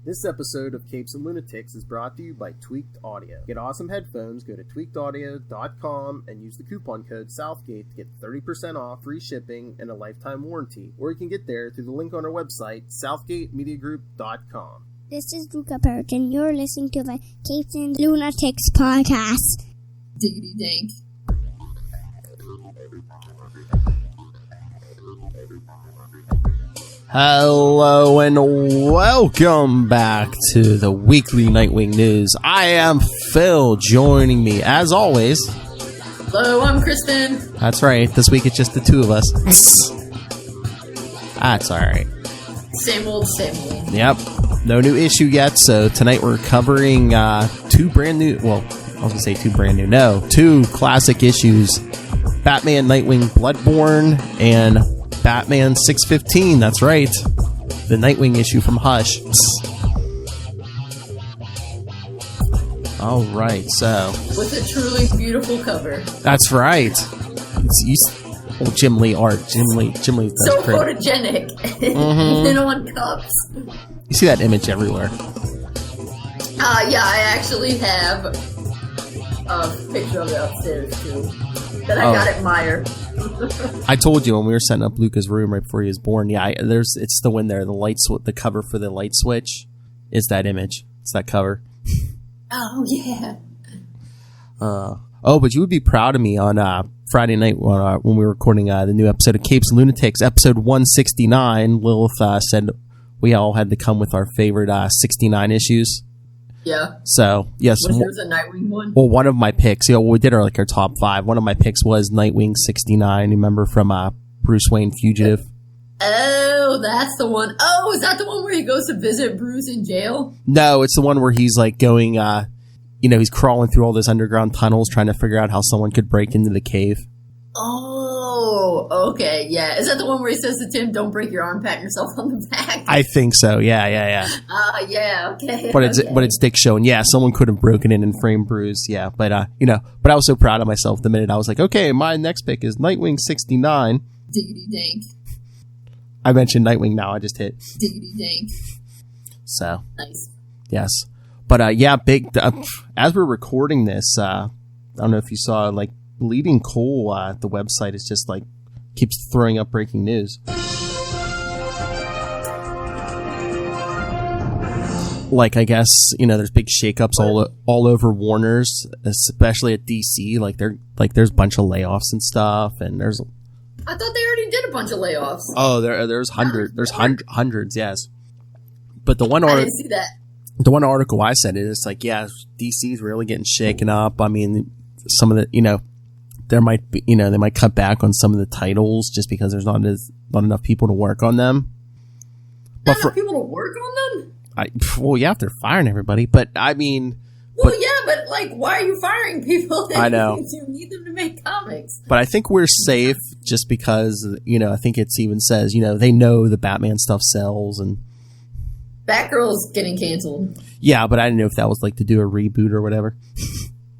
This episode of Capes and Lunatics is brought to you by Tweaked Audio. Get awesome headphones, go to tweakedaudio.com and use the coupon code Southgate to get 30% off, free shipping, and a lifetime warranty. Or you can get there through the link on our website, southgatemediagroup.com. This is Luca Perich, and you're listening to the Capes and Lunatics podcast. Diggity dank. Hello and welcome back to the weekly Nightwing News. I am Phil. Joining me, as always. Hello, I'm Kristen. That's right. This week it's just the two of us. That's alright. Same old, same old. Yep. No new issue yet, so tonight we're covering two classic issues. Batman Nightwing Bloodborne and Batman 615, that's right. The Nightwing issue from Hush. Alright, so. With a truly beautiful cover. That's right. Jim Lee art. Jim Lee does so great. Photogenic. Even on cups. You see that image everywhere. Yeah, I actually have a picture of it upstairs, too. That I got at Meyer. I told you when we were setting up Luca's room right before he was born. Yeah, it's the one there. The cover for the light switch is that image. It's that cover. Oh yeah. But you would be proud of me on Friday night when we were recording the new episode of Capes and Lunatics, episode 169. Lilith said we all had to come with our favorite 69 issues. Yeah. So, yes. Was yours a Nightwing one? Well, one of my picks, we did our top 5. One of my picks was Nightwing 69, remember, from Bruce Wayne Fugitive. Oh, that's the one. Oh, is that the one where he goes to visit Bruce in jail? No, it's the one where he's going, he's crawling through all those underground tunnels trying to figure out how someone could break into the cave. Oh, okay, yeah. Is that the one where he says to Tim, don't break your arm, patting yourself on the back? I think so, yeah. Yeah, okay. But it's Dick showing, someone could have broken in and framed Bruce, but I was so proud of myself the minute I was like, okay, my next pick is Nightwing 69. Diggity dank. I mentioned Nightwing now, I just hit. Diggity dank. So. Nice. Yes. But, big, as we're recording this, I don't know if you saw, Leading Cole, the website is just keeps throwing up breaking news. I guess, there's big shakeups all over Warner's, especially at DC. There's a bunch of layoffs and stuff, and there's. I thought they already did a bunch of layoffs. Oh, there's hundreds, yes. But the one I didn't see that. The one article I said is DC's really getting shaken up. I mean, some of the, there might be, they might cut back on some of the titles just because there's not enough people to work on them. Not enough people to work on them? If they're firing everybody, but I mean... but why are you firing people? I know. You need them to make comics. But I think we're safe just because, I think it even says, they know the Batman stuff sells and... Batgirl's getting canceled. Yeah, but I didn't know if that was to do a reboot or whatever.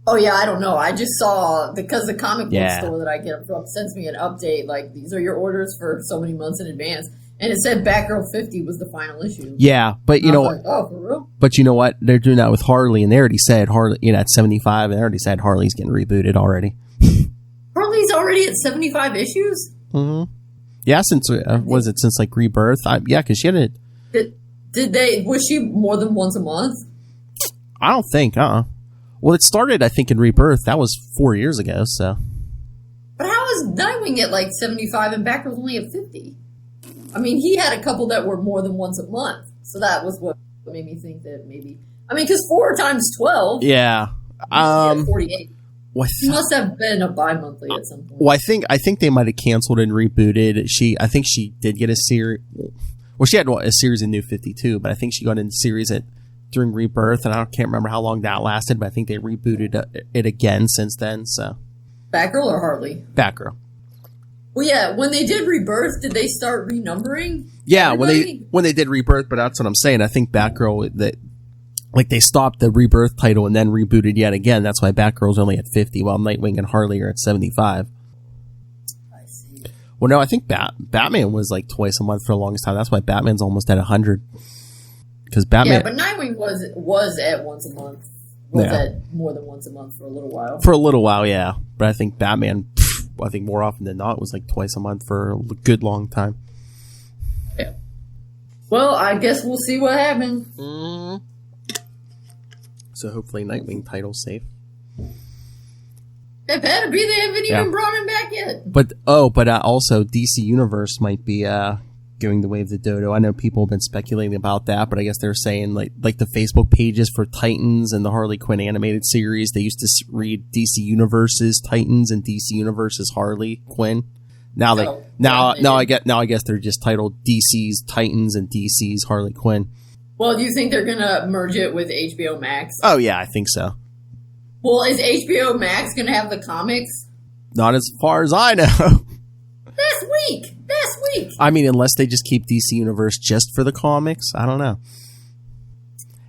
Oh, yeah, I don't know. I just saw, because the comic book store that I get them from sends me an update, these are your orders for so many months in advance. And it said Batgirl 50 was the final issue. Yeah, but you know what? Oh, for real? But you know what? They're doing that with Harley, and they already said Harley, at 75, and they already said Harley's getting rebooted already. Harley's already at 75 issues? Mm-hmm. Yeah, since Rebirth? Because she had it. Was she more than once a month? I don't think, Well, it started, I think, in Rebirth. That was 4 years ago, so. But how is Nightwing at 75 and Batgirl's only at 50? I mean, he had a couple that were more than once a month. So that was what made me think that maybe... I mean, because 4 times 12... Yeah. 48. He must have been a bi-monthly at some point. Well, I think they might have canceled and rebooted. I think she did get a series... Well, she had a series in New 52, but I think she got in a series during Rebirth, and I can't remember how long that lasted, but I think they rebooted it again since then, so... Batgirl or Harley? Batgirl. Well, yeah, when they did Rebirth, did they start renumbering? Yeah, when they did Rebirth, but that's what I'm saying. I think Batgirl, they stopped the Rebirth title and then rebooted yet again. That's why Batgirl's only at 50, while Nightwing and Harley are at 75. I see. Well, no, I think Batman was twice a month for the longest time. That's why Batman's almost at 100. because Batman. Yeah, but Nightwing was at once a month. At more than once a month for a little while. For a little while, yeah. But I think Batman, I think more often than not, was like twice a month for a good long time. Yeah. Well, I guess we'll see what happens. So hopefully Nightwing title's safe. It better be. They haven't even brought him back yet. But also DC Universe might be going the way of the dodo. I know people have been speculating about that, but I guess they're saying like the Facebook pages for Titans and the Harley Quinn animated series, they used to read DC Universe's Titans and DC Universe's Harley Quinn. Now I guess they're just titled DC's Titans and DC's Harley Quinn. Well, do you think they're gonna merge it with HBO Max? Oh yeah, I think so. Well, is HBO Max gonna have the comics? Not as far as I know. This week. I mean, unless they just keep DC Universe just for the comics, I don't know.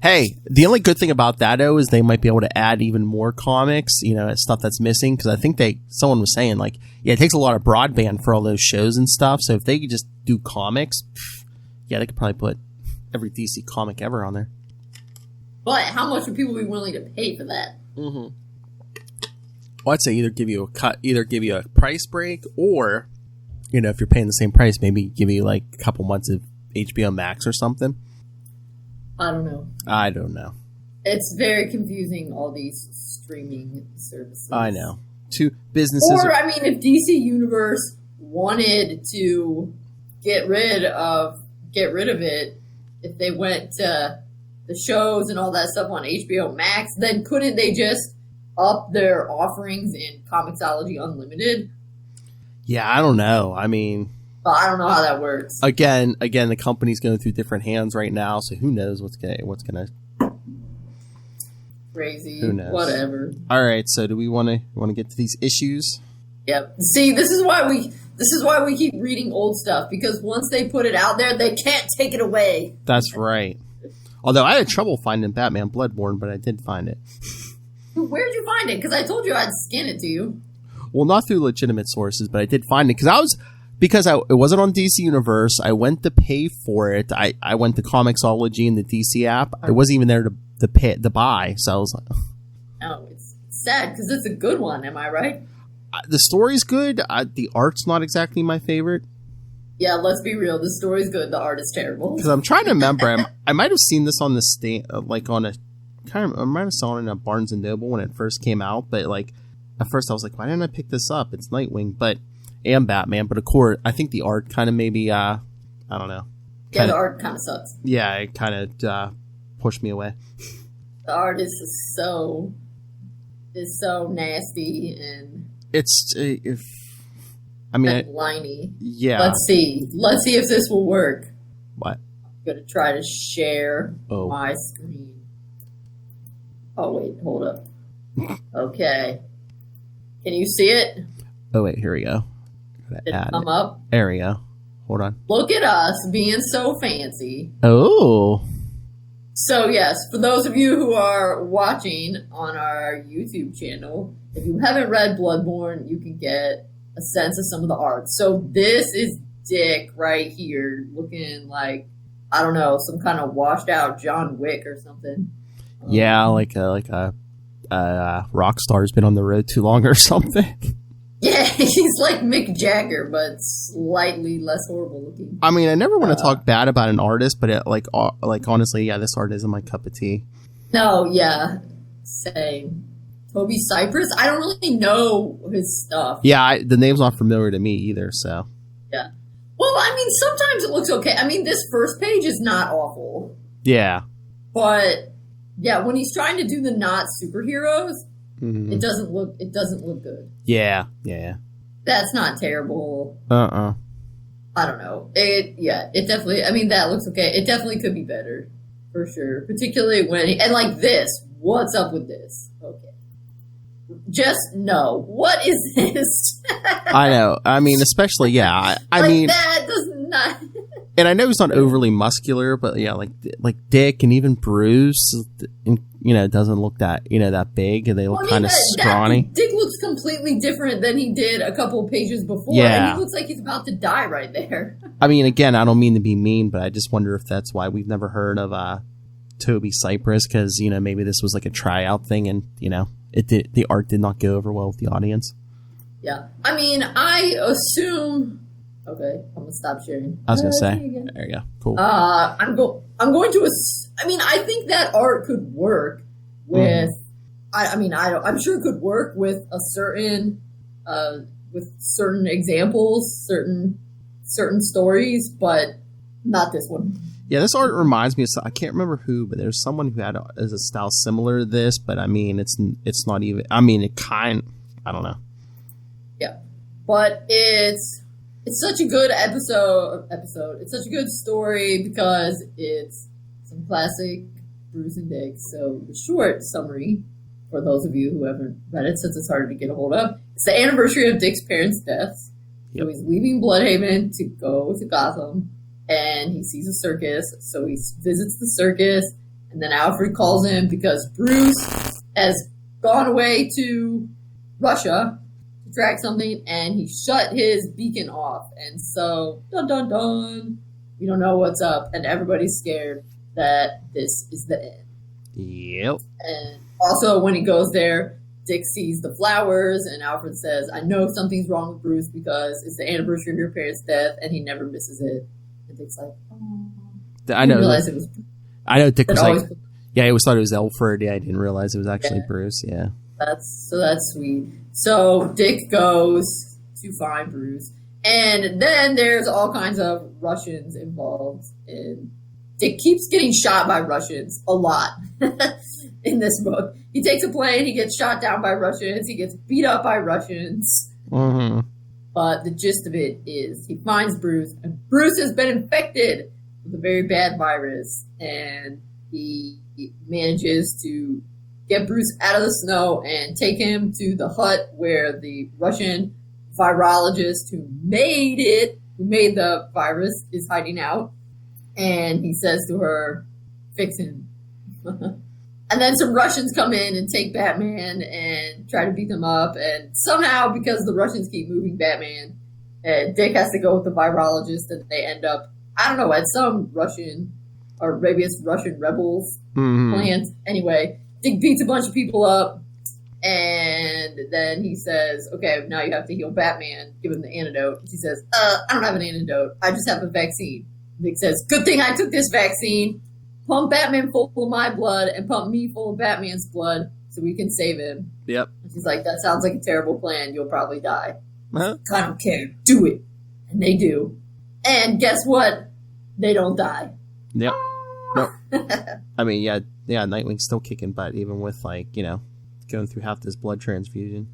Hey, the only good thing about that though is they might be able to add even more comics, stuff that's missing. Because I think someone was saying like, it takes a lot of broadband for all those shows and stuff. So if they could just do comics, they could probably put every DC comic ever on there. But how much would people be willing to pay for that? Well, I'd say either give you a price break, or if you're paying the same price, maybe give you like a couple months of HBO Max or something. I don't know. It's very confusing, all these streaming services. I know. Two businesses. Or, if DC Universe wanted to get rid of it, if they went to the shows and all that stuff on HBO Max, then couldn't they just up their offerings in Comixology Unlimited? Yeah, I don't know. I don't know how that works. Again, the company's going through different hands right now, so who knows what's gonna crazy. Who knows? Whatever. All right, so do we want to get to these issues? Yep. See, this is why we keep reading old stuff, because once they put it out there, they can't take it away. That's right. Although I had trouble finding Batman Bloodborne, but I did find it. Where'd you find it? Because I told you I'd scan it to you. Well, not through legitimate sources, but I did find it because it wasn't on DC Universe. I went to pay for it. I went to Comixology in the DC app. I wasn't even there to buy, so I was like, oh, it's sad because it's a good one. Am I right? The story's good. The art's not exactly my favorite. Yeah, let's be real. The story's good. The art is terrible. Because I'm trying to remember. I might have seen this on the stand, I might have saw it in a Barnes and Noble when it first came out. But at first I was like, why didn't I pick this up? It's Nightwing, and Batman. But of course, I think the art kind of maybe, I don't know. Yeah, the art kind of sucks. Yeah, it kind of pushed me away. The art is so nasty and liney. Yeah. Let's see if this will work. What? I'm gonna try to share my screen. Oh wait, hold up. Okay. Can you see it? Oh wait, here we go. Did it come up? There we go. Hold on. Look at us being so fancy. Oh. So yes, for those of you who are watching on our YouTube channel, if you haven't read Bloodborne, you can get a sense of some of the art. So this is Dick right here, looking like, I don't know, some kind of washed out John Wick or something. Yeah, like a rock star's been on the road too long or something. Yeah, he's like Mick Jagger, but slightly less horrible looking. I never want to talk bad about an artist, but honestly, yeah, this art isn't my cup of tea. No, yeah, same. Toby Cypress? I don't really know his stuff. Yeah, the name's not familiar to me either, so. Yeah. Well, sometimes it looks okay. This first page is not awful. Yeah. But, yeah, when he's trying to do the not superheroes, it doesn't look good. Yeah. That's not terrible. I don't know. It definitely, that looks okay. It definitely could be better. For sure. Particularly when, this. What's up with this? Okay. Just no. What is this? I know. Especially, yeah. That does not. And I know he's not overly muscular, but yeah, like Dick and even Bruce, doesn't look that big, and they look kind of scrawny. Dick looks completely different than he did a couple of pages before. Yeah. And he looks like he's about to die right there. Again, I don't mean to be mean, but I just wonder if that's why we've never heard of Toby Cypress because, you know, maybe this was like a tryout thing and, you know, the art did not go over well with the audience. Yeah. I mean, I assume... Okay, I'm going to stop sharing. I was going to say. There you go. Cool. I'm going to... I mean, I think that art could work with... I'm sure it could work with a certain... with certain examples, certain stories, but not this one. Yeah, this art reminds me of, I can't remember who, but there's someone who had a style similar to this, but I mean, it's not even, I mean, I don't know. Yeah, but it's such a good episode. It's such a good story because it's some classic Bruce and Dick. So the short summary, for those of you who haven't read it, since it's hard to get a hold of, it's the anniversary of Dick's parents' deaths. Yep. So he's leaving Bloodhaven to go to Gotham. And he sees a circus, so he visits the circus, and then Alfred calls him because Bruce has gone away to Russia to track something, and he shut his beacon off. And so, dun dun dun, we don't know what's up, and everybody's scared that this is the end. Yep. And also, when he goes there, Dick sees the flowers, and Alfred says, I know something's wrong with Bruce because it's the anniversary of your parents' death, and he never misses it. Dick's like, oh. I know. I know Dick was like, yeah, he always thought it was Alfred. Yeah, I didn't realize it was actually Bruce. Yeah. That's sweet. So Dick goes to find Bruce. And then there's all kinds of Russians involved. And Dick keeps getting shot by Russians a lot in this book. He takes a plane, he gets shot down by Russians, he gets beat up by Russians. Mm-hmm. But the gist of it is he finds Bruce, and Bruce has been infected with a very bad virus, and he manages to get Bruce out of the snow and take him to the hut where the Russian virologist who made the virus, is hiding out. And he says to her, fix him. And then some Russians come in and take Batman and try to beat them up. And somehow, because the Russians keep moving Batman, Dick has to go with the virologist, and they end up, I don't know, at some Russian, or maybe it's Russian rebels plant. Anyway, Dick beats a bunch of people up, and then he says, okay, now you have to heal Batman, give him the antidote. She says, I don't have an antidote, I just have a vaccine. Dick says, good thing I took this vaccine. Pump Batman full of my blood and pump me full of Batman's blood so we can save him. Yep. And she's like, that sounds like a terrible plan. You'll probably die. Huh? I don't care. Do it. And they do. And guess what? They don't die. Yep. No. I mean, yeah, Nightwing's still kicking butt, even with, like, you know, going through half this blood transfusion.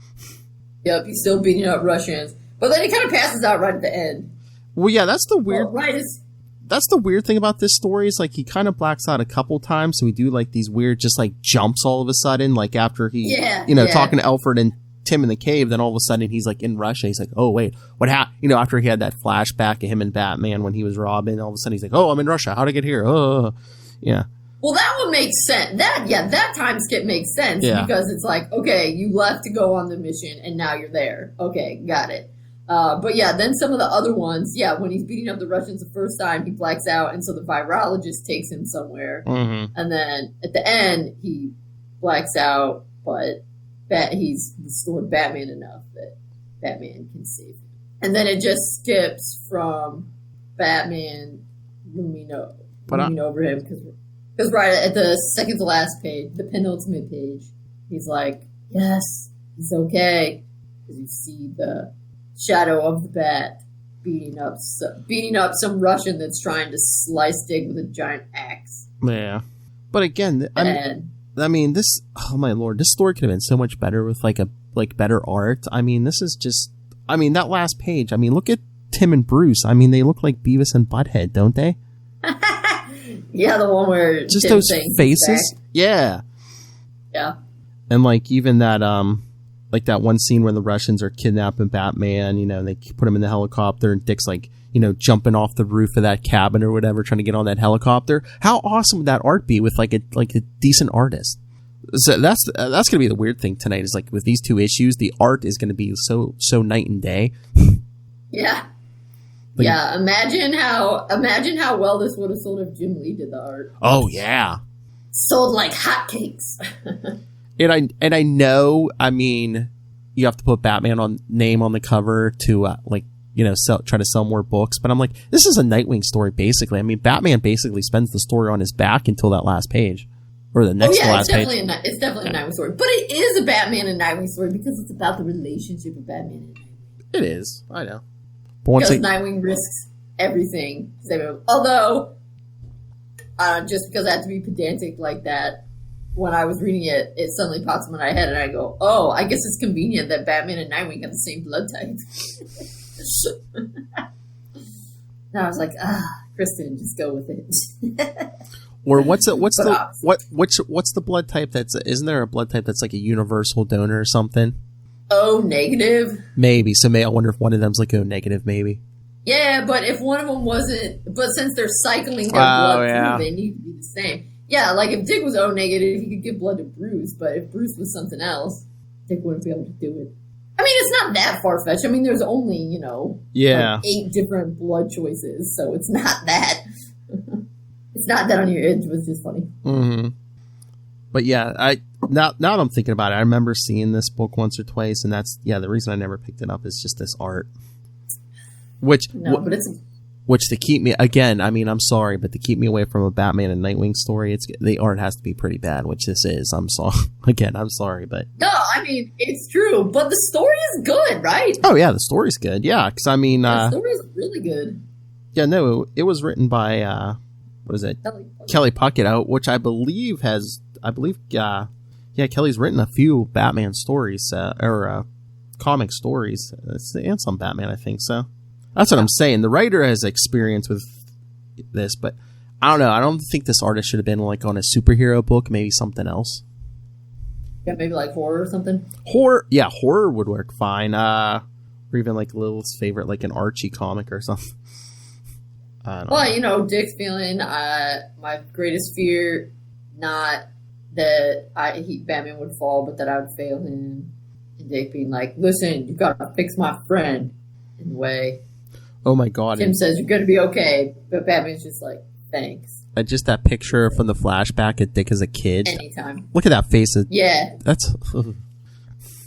Yep, he's still beating up Russians. But then he kind of passes out right at the end. Well, yeah, that's the weird... Well, that's the weird thing about this story is, like, he kind of blacks out a couple times, so we do, like, these weird just, like, jumps all of a sudden, like, after he, talking to Alfred and Tim in the cave, then all of a sudden he's, like, in Russia. He's like, oh, wait, what happened? You know, after he had that flashback of him and Batman when he was Robin, all of a sudden he's like, oh, I'm in Russia. How'd I get here? Oh, yeah. Well, that would make sense. That time skip makes sense because it's like, okay, you left to go on the mission, and now you're there. Okay, got it. But yeah, then some of the other ones, when he's beating up the Russians the first time, he blacks out, and so the virologist takes him somewhere. Mm-hmm. And then at the end, he blacks out, but he's restored Batman enough that Batman can save him. And then it just skips from Batman looming over him, because right at the second to last page, the penultimate page, he's like, yes, he's okay, because you see the shadow of the bat beating up some Russian that's trying to slice Dick with a giant axe. Yeah, but again, I mean, this. Oh my lord, this story could have been so much better with like better art. I mean, this is just. I mean, that last page. I mean, look at Tim and Bruce. I mean, they look like Beavis and Butthead, don't they? Yeah, the one where just Tim those faces. Yeah. And like even that like that one scene where the Russians are kidnapping Batman, you know, and they put him in the helicopter, and Dick's like, you know, jumping off the roof of that cabin or whatever, trying to get on that helicopter. How awesome would that art be with like a decent artist? So that's gonna be the weird thing tonight, is like with these two issues, the art is gonna be so night and day. Yeah. Imagine how well this would have sold if Jim Lee did the art. Oh yeah. sold like hotcakes. And I know, I mean, you have to put Batman name on the cover to try to sell more books. But I'm like, this is a Nightwing story basically. I mean, Batman basically spends the story on his back until that last page, or the next to last page. It's definitely a Nightwing story, but it is a Batman and Nightwing story because it's about the relationship of Batman and Nightwing. It is, I know. But once because Nightwing risks everything. Although, just because I have to be pedantic like that, when I was reading it, it suddenly pops in my head, and I go, "Oh, I guess it's convenient that Batman and Nightwing have the same blood type." And I was like, Kristen, just go with it. Or what's the blood type isn't there a blood type that's like a universal donor or something? O negative? Maybe. So I wonder if one of them's like O negative, maybe. Yeah, but if one of them wasn't, but since they're cycling their blood through, they need to be the same. Yeah, like if Dick was O negative, he could give blood to Bruce, but if Bruce was something else, Dick wouldn't be able to do it. I mean, it's not that far-fetched. I mean, there's only, like 8 different blood choices, so it's not that. It's not that on your edge. It was just funny. Mm-hmm. But yeah, now that I'm thinking about it, I remember seeing this book once or twice, and that's, the reason I never picked it up is just this art. Which to keep me, again, I mean, I'm sorry, but to keep me away from a Batman and Nightwing story, the art has to be pretty bad, which this is. I'm sorry. Again, I'm sorry, but... No, I mean, it's true, but the story is good, right? Oh, yeah, the story's good, yeah, because I mean... the story is really good. Yeah, no, it was written by, what is it? Kelly Puckett, which I believe Kelly's written a few Batman stories, or comic stories, and some Batman, I think, so... That's what I'm saying. The writer has experience with this, but I don't know. I don't think this artist should have been like on a superhero book, maybe something else. Yeah, maybe like horror or something? Horror would work fine. Or even like Lil's favorite, like an Archie comic or something. Well, Dick's feeling, my greatest fear, not that Batman would fall, but that I would fail him. And Dick being like, listen, you gotta fix my friend in a way. Oh my god. Tim says you're going to be okay, but Batman's just like, thanks. Just that picture from the flashback of Dick as a kid. Anytime. Look at that face. Yeah. That's...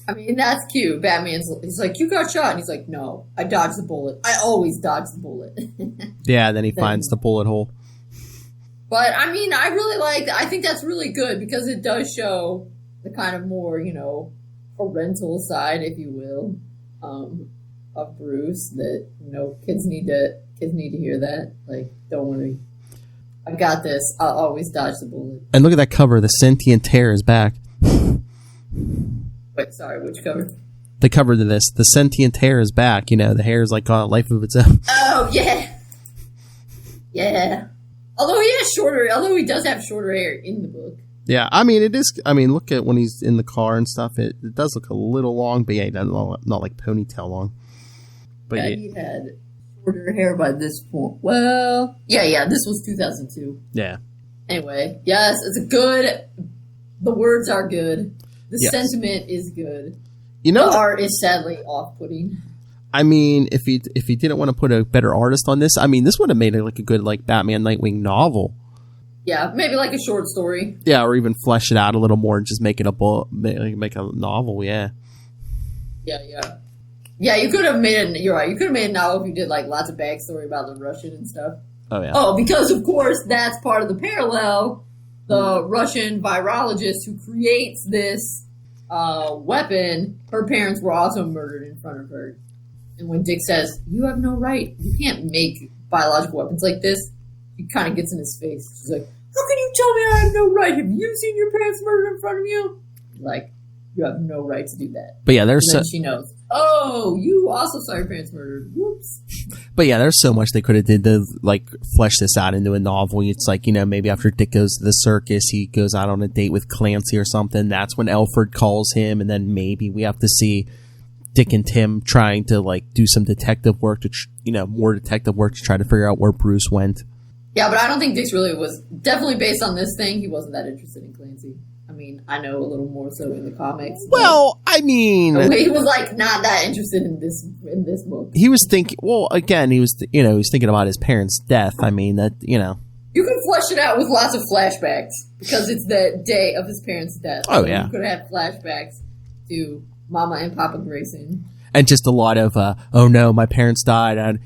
I mean, that's cute. He's like, you got shot. And he's like, no, I dodged the bullet. I always dodge the bullet. Yeah, then he finds the bullet hole. But, I mean, I think that's really good because it does show the kind of more, parental side, if you will, of Bruce, that kids need to hear that. Like, don't worry, I got this. I'll always dodge the bullet. And look at that cover. The sentient tear is back. Wait, sorry, which cover? The cover to this. The sentient hair is back. The hair is like got a life of its own. Oh yeah, yeah. Although he does have shorter hair in the book. Yeah, I mean it is. I mean, look at when he's in the car and stuff. It does look a little long, but yeah, not like ponytail long. But yeah, he had shorter hair by this point. Well, yeah, this was 2002. Yeah. Anyway, yes, it's good. The words are good. The sentiment is good. The art is sadly off-putting. I mean, if he didn't want to put a better artist on this, I mean, this would have made it like a good like Batman Nightwing novel. Yeah, maybe like a short story. Yeah, or even flesh it out a little more and just make it a book, make a novel. Yeah. Yeah. Yeah, you could have made it. You're right. You could have made a novel if you did like lots of backstory about the Russian and stuff. Oh yeah. Oh, because of course that's part of the parallel. The Russian virologist who creates this weapon, her parents were also murdered in front of her. And when Dick says, "You have no right. You can't make biological weapons like this," he kind of gets in his face. She's like, "How can you tell me I have no right? Have you seen your parents murdered in front of you?" Like, you have no right to do that. But yeah, there's she knows. Oh, you also saw your parents murdered. Whoops. But yeah, there's so much they could have did to like flesh this out into a novel. It's like, maybe after Dick goes to the circus, he goes out on a date with Clancy or something. That's when Alfred calls him, and then maybe we have to see Dick and Tim trying to like do some detective work to, more detective work to try to figure out where Bruce went. Yeah, but I don't think Dick's really was definitely based on this thing. He wasn't that interested in Clancy. I mean, I know a little more so in the comics. Well, I mean, he was like not that interested in this book. He was thinking. Well, again, he was he was thinking about his parents' death. I mean that You can flesh it out with lots of flashbacks because it's the day of his parents' death. Oh, so yeah. You could have had flashbacks to Mama and Papa Grayson. And just a lot of, oh no, my parents died, and,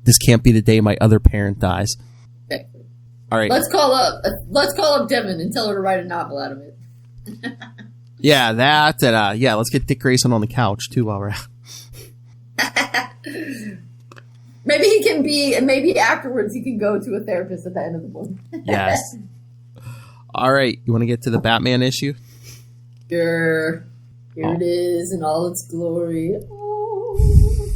this can't be the day my other parent dies. Exactly. All right. Let's call up Devin and tell her to write a novel out of it. Yeah, that, and, let's get Dick Grayson on the couch, too, while we're out. Maybe he can maybe afterwards he can go to a therapist at the end of the book. Yes. All right, you want to get to the Batman issue? Sure. Here it is in all its glory. Oh,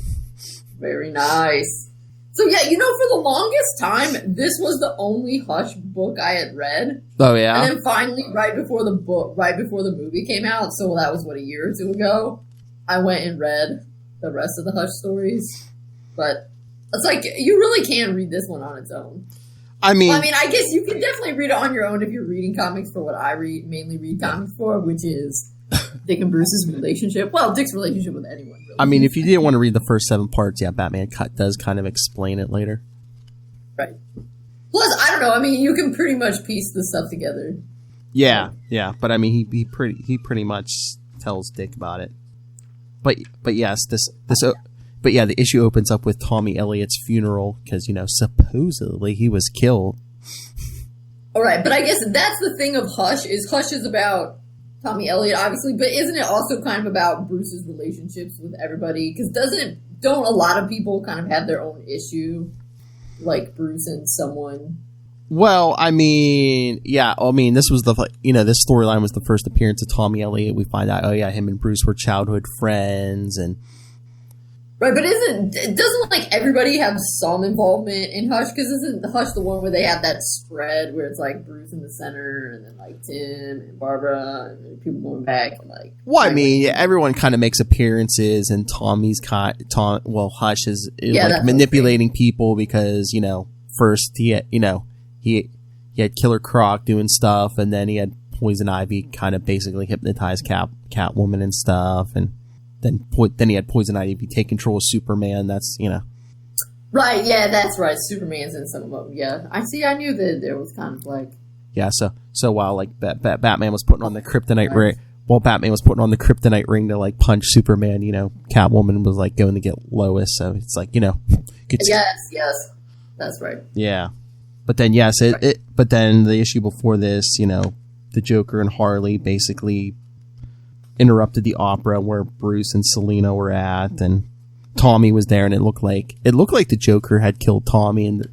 very nice. So yeah, for the longest time, this was the only Hush book I had read. Oh yeah. And then finally, right before the movie came out, so that was a year or two ago, I went and read the rest of the Hush stories. But it's like, you really can read this one on its own. I guess you can definitely read it on your own if you're reading comics for what I mainly read comics for, which is Dick and Bruce's relationship. Well, Dick's relationship with anyone, really. If you didn't want to read the first 7 parts, Batman does kind of explain it later. Right. Plus, I don't know, you can pretty much piece this stuff together. Yeah, but he pretty much tells Dick about it. But yes, the issue opens up with Tommy Elliott's funeral because, supposedly he was killed. All right, but I guess that's the thing of Hush is about Tommy Elliott, obviously, but isn't it also kind of about Bruce's relationships with everybody? Because don't a lot of people kind of have their own issue, like Bruce and someone? Well, this was this storyline was the first appearance of Tommy Elliott. We find out, him and Bruce were childhood friends, and right, but doesn't like everybody have some involvement in Hush? Because isn't Hush the one where they have that spread where it's like Bruce in the center and then like Tim and Barbara and then people going back and like. Well, everyone kind of makes appearances, and Hush is manipulating people because first he had Killer Croc doing stuff, and then he had Poison Ivy kind of basically hypnotize Catwoman and stuff, and. Then he had Poison Ivy take control of Superman. That's, Right, yeah, that's right. Superman's in some of them, yeah. I knew that there was conflict. Yeah, so while, Batman was putting on the kryptonite ring... While Batman was putting on the kryptonite ring to, punch Superman, Catwoman was, going to get Lois, so it's Yes, that's right. Yeah. But then, yes, but then the issue before this, the Joker and Harley basically interrupted the opera where Bruce and Selina were at, and Tommy was there, and it looked like the Joker had killed Tommy, and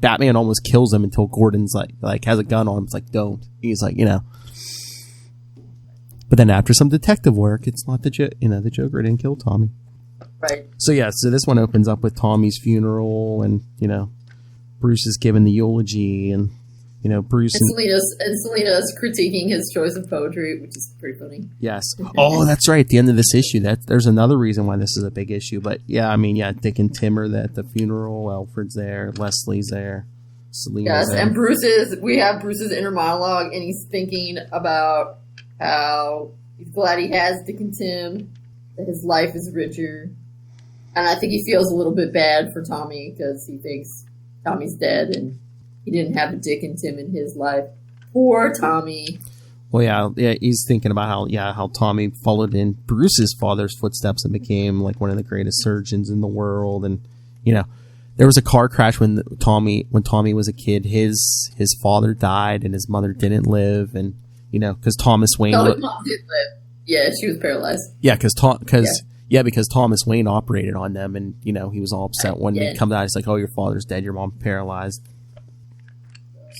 Batman almost kills him until Gordon's has a gun on him. It's like, don't. He's like, But then after some detective work, it's not the Joker didn't kill Tommy. Right. So this one opens up with Tommy's funeral, and Bruce is giving the eulogy, and Bruce and Selena's critiquing his choice of poetry, which is pretty funny. Yes. Oh, that's right. At the end of this issue, there's another reason why this is a big issue. But Dick and Tim are at the funeral. Alfred's there. Leslie's there. Selena's there. And we have Bruce's inner monologue, and he's thinking about how he's glad he has Dick and Tim, that his life is richer. And I think he feels a little bit bad for Tommy because he thinks Tommy's dead and he didn't have a Dick and Tim in his life. Poor Tommy. Well, he's thinking about how Tommy followed in Bruce's father's footsteps and became one of the greatest surgeons in the world. And there was a car crash when Tommy was a kid. His father died and his mother didn't live, and because Thomas Wayne. No, his mom did live. Yeah, she was paralyzed. Yeah, because Thomas Wayne operated on them, and he was all upset when he comes out. He's like, "Oh, your father's dead. Your mom's paralyzed."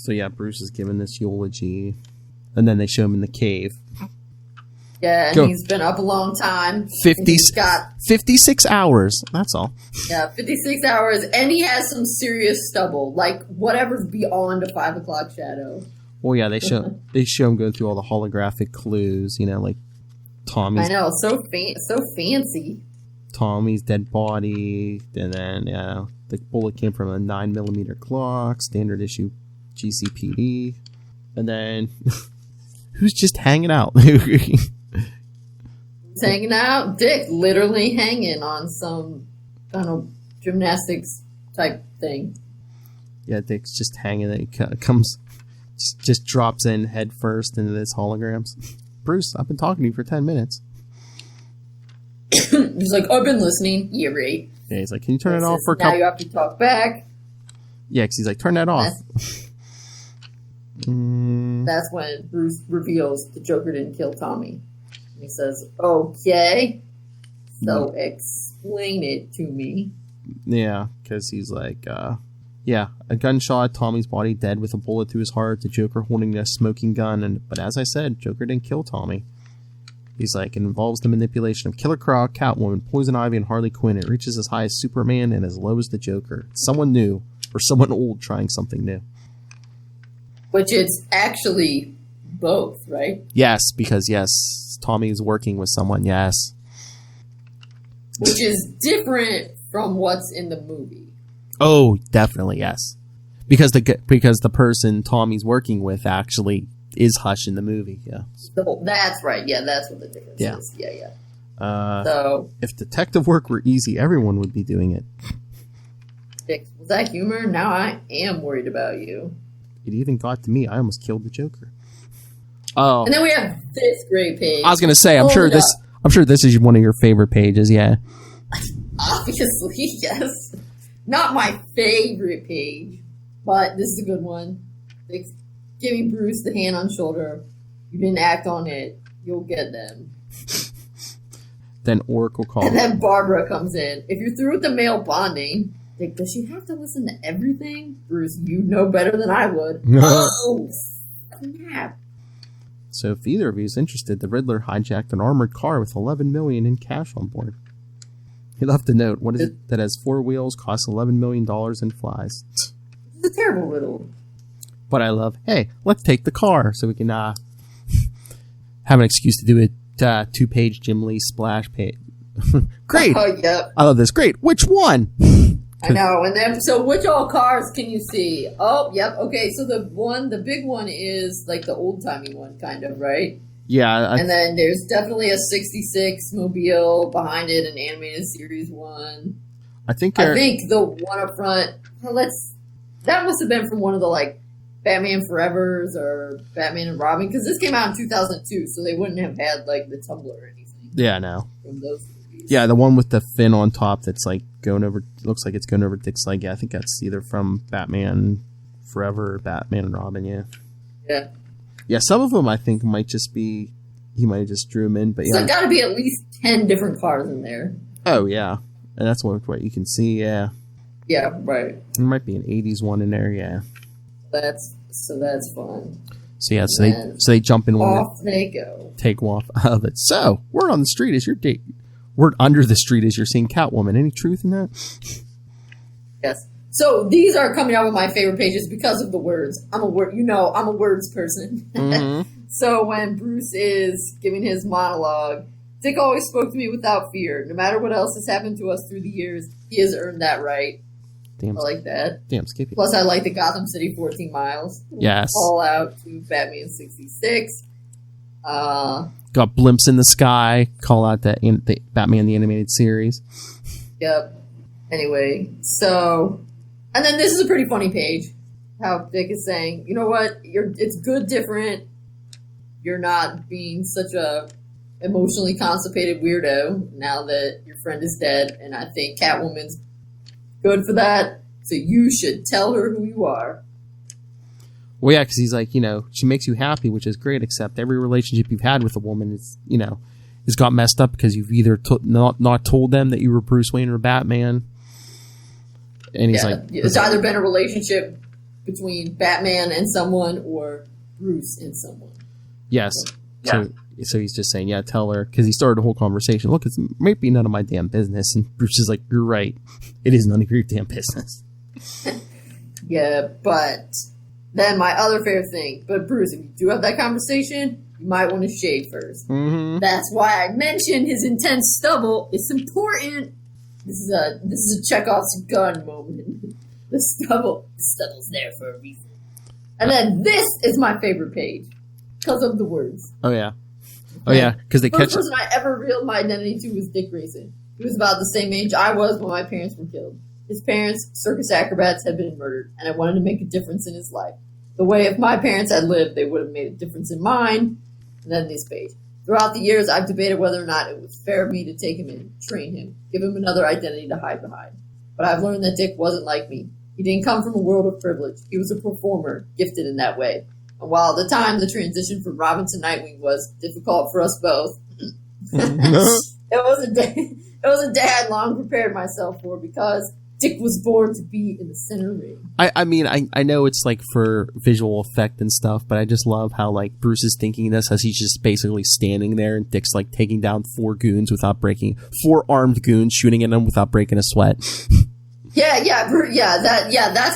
So Bruce is giving this eulogy, and then they show him in the cave. Yeah, and he's been up a long time. 56 hours. That's all. Yeah, 56 hours, and he has some serious stubble, whatever's beyond a 5 o'clock shadow. Well, yeah, they show him going through all the holographic clues. Tommy's. I know, so fancy. Tommy's dead body, and then the bullet came from a 9mm Glock, standard issue. GCPD, and then who's just hanging out? He's hanging out. Dick literally hanging on some kind of gymnastics type thing. Yeah, Dick's just hanging. It comes, just drops in head first into this holograms. Bruce, I've been talking to you for 10 minutes. He's like, I've been listening. Yeah, right. Yeah, he's like, can you turn it off for a couple? Now you have to talk back. Yeah, because he's like, turn that off. That's when Bruce reveals the Joker didn't kill Tommy. And he says, okay, so explain it to me. Yeah, because he's like, yeah, a gunshot, Tommy's body dead with a bullet through his heart, the Joker holding a smoking gun, but as I said, Joker didn't kill Tommy. He's like, it involves the manipulation of Killer Croc, Catwoman, Poison Ivy, and Harley Quinn. It reaches as high as Superman and as low as the Joker. It's someone new, or someone old trying something new. Which it's actually both, right? Yes, because yes, Tommy's working with someone, yes. Which is different from what's in the movie. Oh, definitely, yes. Because the person Tommy's working with actually is Hush in the movie, yeah. So that's right, yeah, that's what the difference is. Yeah. So if detective work were easy, everyone would be doing it. Was that humor? Now I am worried about you. It even got to me. I almost killed the Joker. Oh. And then we have this great page. I was going to say, I'm sure this is one of your favorite pages, yeah. Obviously, yes. Not my favorite page, but this is a good one. It's giving Bruce the hand on shoulder. You didn't act on it. You'll get them. Then Oracle calls. And then Barbara comes in. If you're through with the male bonding, like, does she have to listen to everything? Bruce, you know better than I would. Oh, snap. So if either of you is interested, the Riddler hijacked an armored car with $11 million in cash on board. He left a note. What is it that has 4 wheels, costs $11 million, and flies? It's a terrible riddle. But I love, hey, let's take the car so we can have an excuse to do a 2-page Jim Lee splash page. Great. Oh, yep. I love this. Great. Which one? I know. And then, so which all cars can you see? Oh, yep. Okay. So the big one is like the old timey one, kind of, right? Yeah. And then there's definitely a 66 Mobile behind it, an animated series one. I think the one up front, that must have been from one of the like Batman Forevers or Batman and Robin, because this came out in 2002, so they wouldn't have had like the Tumblr or anything. Yeah, no. From those movies. Yeah, the one with the fin on top that's like looks like it's going over Dick's leg. Yeah, I think that's either from Batman Forever or Batman and Robin, yeah. Yeah. Yeah, some of them I think might just be, he might have just drew them in, but yeah. So there's got to be at least 10 different cars in there. Oh, yeah. And that's what you can see, yeah. Yeah, right. There might be an 80s one in there, yeah. That's fun. So yeah, so they jump in one. Off they go. Take off of it. So, word on the street is your date. Word under the street is you're seeing Catwoman. Any truth in that? Yes. So these are coming out with my favorite pages because of the words. I'm a words person. Mm-hmm. So when Bruce is giving his monologue, Dick always spoke to me without fear. No matter what else has happened to us through the years, he has earned that right. Damn, I like that. Damn, Skippy. Plus, I like the Gotham City 14 miles. Yes. All out to Batman 66. Got blimps in the sky. Call out the Batman the Animated Series. Yep. Anyway, so... And then this is a pretty funny page. How Dick is saying, you know what? It's good different. You're not being such a emotionally constipated weirdo now that your friend is dead. And I think Catwoman's good for that. So you should tell her who you are. Well, yeah, because he's like, she makes you happy, which is great, except every relationship you've had with a woman is, has got messed up because you've either not told them that you were Bruce Wayne or Batman. And he's like... It's either been a relationship between Batman and someone or Bruce and someone. Yes. Yeah. So he's just saying, yeah, tell her. Because he started a whole conversation. Look, it might be none of my damn business. And Bruce is like, you're right. It is none of your damn business. Yeah, but then my other favorite thing. But Bruce, if you do have that conversation, you might want to shave first. Mm-hmm. That's why I mentioned his intense stubble. It's important. This is a Chekhov's gun moment. The stubble's there for a reason. And then this is my favorite page because of the words. Oh yeah, because they catch. The first person I ever revealed my identity to was Dick Grayson. He was about the same age I was when my parents were killed. His parents, circus acrobats, had been murdered, and I wanted to make a difference in his life. The way if my parents had lived, they would have made a difference in mine. And then this page. Throughout the years, I've debated whether or not it was fair of me to take him in, train him, give him another identity to hide behind. But I've learned that Dick wasn't like me. He didn't come from a world of privilege. He was a performer, gifted in that way. And while at the time the transition from Robin to Nightwing was difficult for us both, it was a day I long prepared myself for because Dick was born to be in the center ring. I mean, I know it's like for visual effect and stuff, but I just love how like Bruce is thinking this as he's just basically standing there and Dick's like taking down 4 armed goons shooting at him without breaking a sweat. That's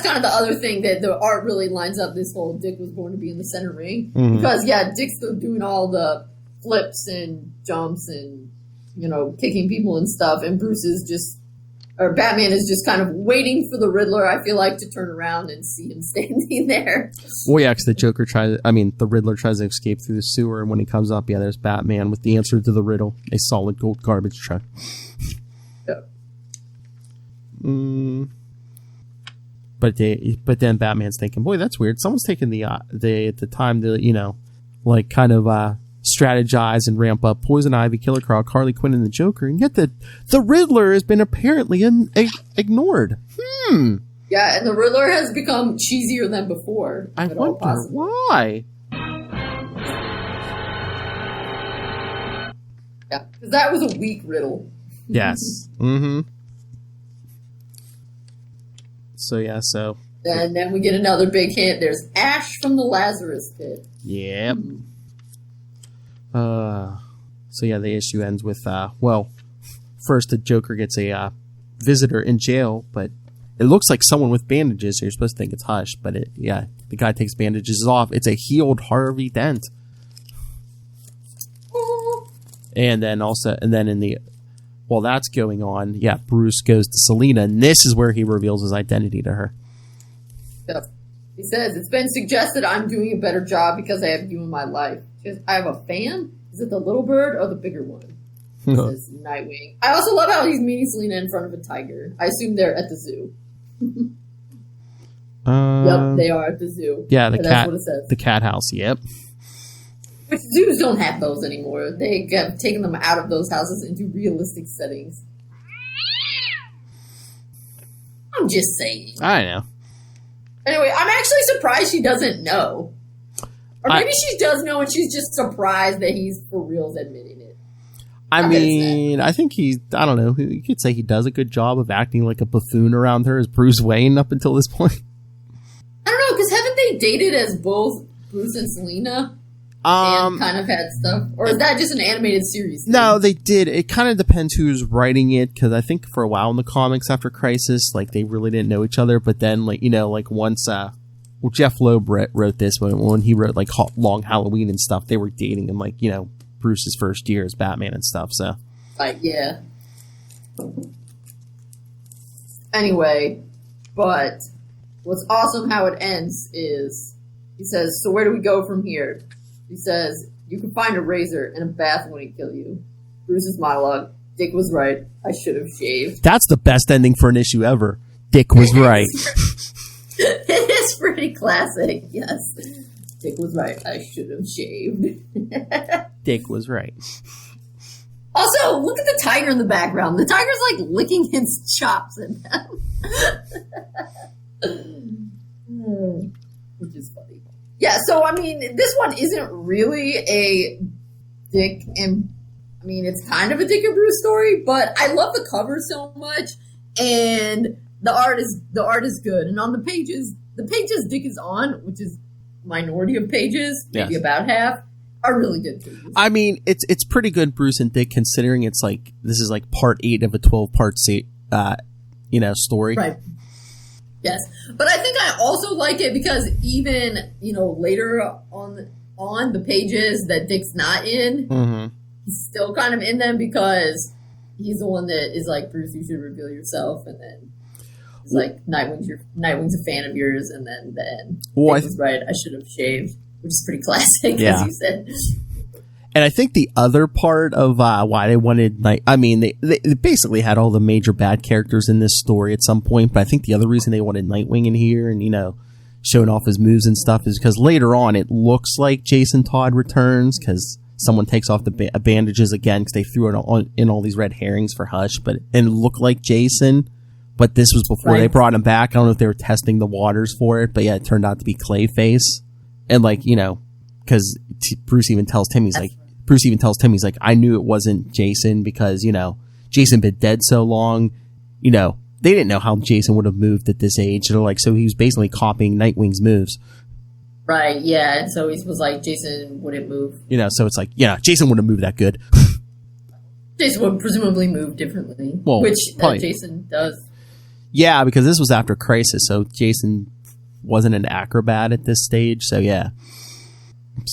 kind of the other thing that the art really lines up this whole Dick was born to be in the center ring. Mm-hmm. Because, Dick's still doing all the flips and jumps and, kicking people and stuff, and Batman is just kind of waiting for the Riddler, I feel like, to turn around and see him standing there. Well, yeah, because the Riddler tries to escape through the sewer, and when he comes up, there's Batman with the answer to the riddle, a solid gold garbage truck. But then Batman's thinking, boy, that's weird. Someone's taking the time to, kind of strategize and ramp up Poison Ivy, Killer Croc, Harley Quinn, and the Joker, and yet the Riddler has been apparently ignored. Yeah, and the Riddler has become cheesier than before. I wonder why. Yeah, because that was a weak riddle. Yes. Mm-hmm. So. And then we get another big hint. There's ash from the Lazarus pit. Yep. The issue ends with, first the Joker gets a visitor in jail, but it looks like someone with bandages. So you're supposed to think it's Hush, but the guy takes bandages off. It's a healed Harvey Dent. And then while that's going on, Bruce goes to Selina, and this is where he reveals his identity to her. Yep. He says, it's been suggested I'm doing a better job because I have you in my life. She says, I have a fan? Is it the little bird or the bigger one? He says, Nightwing. I also love how he's meeting Selina in front of a tiger. I assume they're at the zoo. Yep, they are at the zoo. Yeah, that's what it says. The cat house, yep. Which zoos don't have those anymore. They have taken them out of those houses into realistic settings. I'm just saying. I know. Anyway, I'm actually surprised she doesn't know. Or maybe she does know and she's just surprised that he's for reals admitting it. I think I don't know, you could say he does a good job of acting like a buffoon around her as Bruce Wayne up until this point. I don't know, because haven't they dated as both Bruce and Selina? And kind of had stuff? Or is that just an animated series thing? No, they did. It kind of depends who's writing it, because I think for a while in the comics after Crisis, they really didn't know each other, but then, once, Jeff Loeb wrote this, when he wrote, Long Halloween and stuff, they were dating in, Bruce's first year as Batman and stuff, so. Yeah. Anyway, but what's awesome how it ends is, he says, so where do we go from here? He says, you can find a razor and a bath wouldn't kill you. Bruce's monologue, Dick was right. I should have shaved. That's the best ending for an issue ever. Dick was right. It is pretty classic, yes. Dick was right. I should have shaved. Dick was right. Also, look at the tiger in the background. The tiger's licking his chops at them. Which is funny. Yeah, so, this one isn't really a Dick and... it's kind of a Dick and Bruce story, but I love the cover so much, and the art is good. And on the pages Dick is on, which is minority of pages, maybe about half, are really good pages. It's pretty good, Bruce and Dick, considering it's this is part 8 of a 12-part story. Right. Yes, but I think I also like it because even later on the pages that Dick's not in, he's still kind of in them because he's the one that is Bruce, you should reveal yourself, and then it's Nightwing's a fan of yours, and then Dick was right, I should have shaved, which is pretty classic, as you said. And I think the other part of why they wanted they basically had all the major bad characters in this story at some point, but I think the other reason they wanted Nightwing in here and, showing off his moves and stuff is because later on it looks like Jason Todd returns because someone takes off the bandages again because they threw in all these red herrings for Hush, and it looked like Jason, but this was before they brought him back. I don't know if they were testing the waters for it, but yeah, it turned out to be Clayface. And because Bruce even tells Tim, he's like, I knew it wasn't Jason because, Jason been dead so long, they didn't know how Jason would have moved at this age. They're like, so he was basically copying Nightwing's moves. Right, yeah. And so he was like, Jason wouldn't move. So it's like, yeah, Jason wouldn't move that good. Jason would presumably move differently, which Jason does. Yeah, because this was after Crisis, so Jason wasn't an acrobat at this stage, so yeah.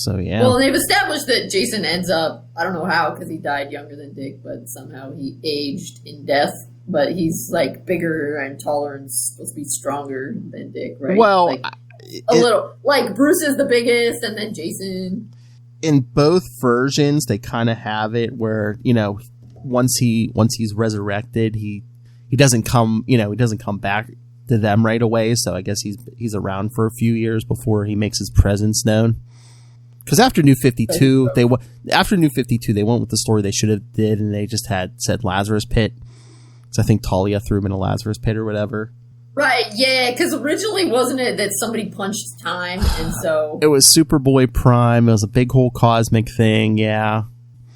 Well, they've established that Jason ends up, I don't know how, because he died younger than Dick, but somehow he aged in death. But he's like bigger and taller and supposed to be stronger than Dick, right? Well, little. Like Bruce is the biggest, and then Jason. In both versions, they kind of have it where once he's resurrected, he doesn't come back to them right away. So I guess he's around for a few years before he makes his presence known. Because after New 52, they went with the story they should have did, and they just said Lazarus Pit. So I think Talia threw him in a Lazarus Pit or whatever. Right, yeah, because originally wasn't it that somebody punched time, and so... It was Superboy Prime, it was a big whole cosmic thing, yeah.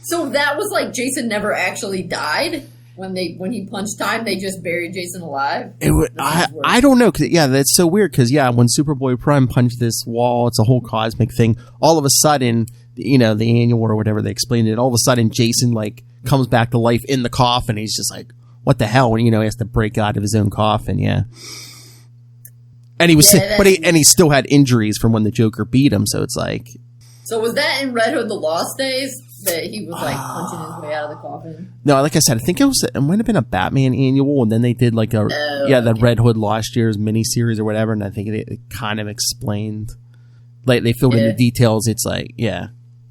So that was like Jason never actually died? When he punched time, they just buried Jason alive? I don't know, that's so weird, because when Superboy Prime punched this wall, it's a whole cosmic thing, all of a sudden, the annual or whatever they explained it, all of a sudden Jason, comes back to life in the coffin, he's just like... What the hell? When he has to break out of his own coffin, yeah. And he was, he still had injuries from when the Joker beat him. So it's like. So was that in Red Hood: The Lost Days that he was punching his way out of the coffin? No, like I said, I think it might have been a Batman annual, and then they did the Red Hood Lost Years miniseries or whatever, and I think it kind of explained, they filled in the details. It's like, yeah.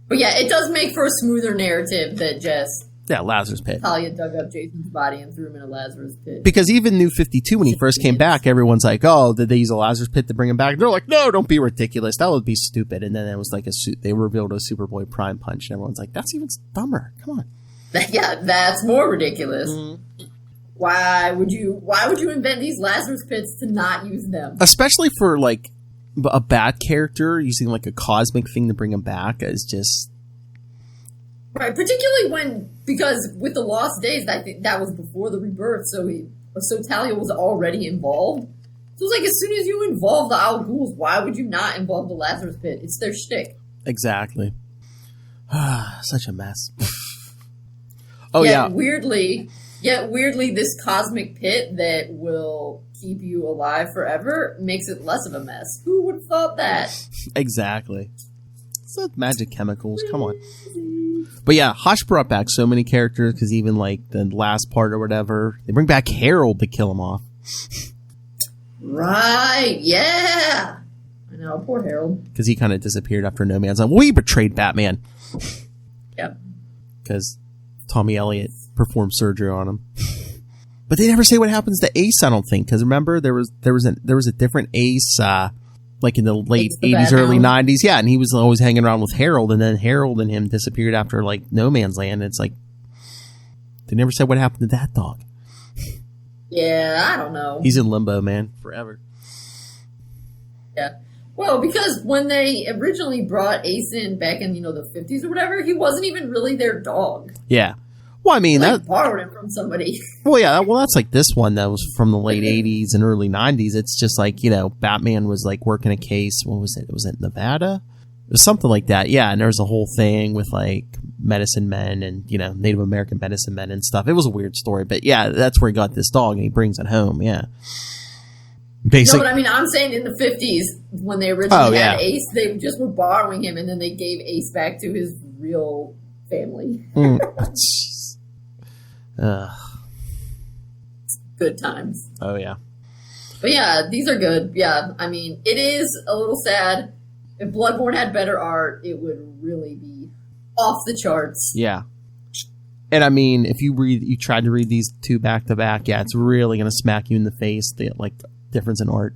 But yeah, it does make for a smoother narrative that just. Yeah, Lazarus Pit. Talia dug up Jason's body and threw him in a Lazarus Pit. Because even New 52, when he first came back, everyone's like, oh, did they use a Lazarus Pit to bring him back? And they're like, no, don't be ridiculous. That would be stupid. And then it was like they revealed a Superboy Prime punch, and everyone's like, that's even dumber. Come on. Yeah, that's more ridiculous. Mm-hmm. Why would you invent these Lazarus Pits to not use them? Especially for, a bad character, using, a cosmic thing to bring him back is just... Right, particularly because with the Lost Days, I think that was before the rebirth, so Talia was already involved. So it's like, as soon as you involve the Al Ghouls, why would you not involve the Lazarus Pit? It's their shtick. Exactly. Such a mess. Weirdly, this cosmic pit that will keep you alive forever makes it less of a mess. Who would have thought that? Exactly. It's not magic chemicals. Come on. But yeah, Hush brought back so many characters because even the last part or whatever, they bring back Harold to kill him off. Right, yeah. I know, poor Harold. Because he kind of disappeared after No Man's Land. Well, he betrayed Batman. Yep. Because Tommy Elliott performed surgery on him. But they never say what happens to Ace, I don't think. Because remember, there was a different Ace... in the late 80s, early 90s. Yeah, and he was always hanging around with Harold, and then Harold and him disappeared after, No Man's Land. It's like, they never said what happened to that dog. Yeah, I don't know. He's in limbo, man, forever. Yeah. Well, because when they originally brought Ace in back in, the 50s or whatever, he wasn't even really their dog. Yeah. Well, I mean, that borrowed him from somebody. Well, yeah. Well, that's like this one that was from the late 80s and early 90s. It's just Batman was working a case. What was it? Was it Nevada? It was something like that. Yeah. And there was a whole thing with medicine men and, Native American medicine men and stuff. It was a weird story, but yeah, that's where he got this dog and he brings it home. Yeah. Basically. No, but I mean, I'm saying in the 50s when they originally had Ace, they just were borrowing him and then they gave Ace back to his real family. Good times. Oh, yeah. But yeah, these are good. Yeah, I mean, it is a little sad. If Bloodborne had better art, it would really be off the charts. Yeah. And I mean, if you tried to read these two back to back, yeah, it's really going to smack you in the face, the difference in art.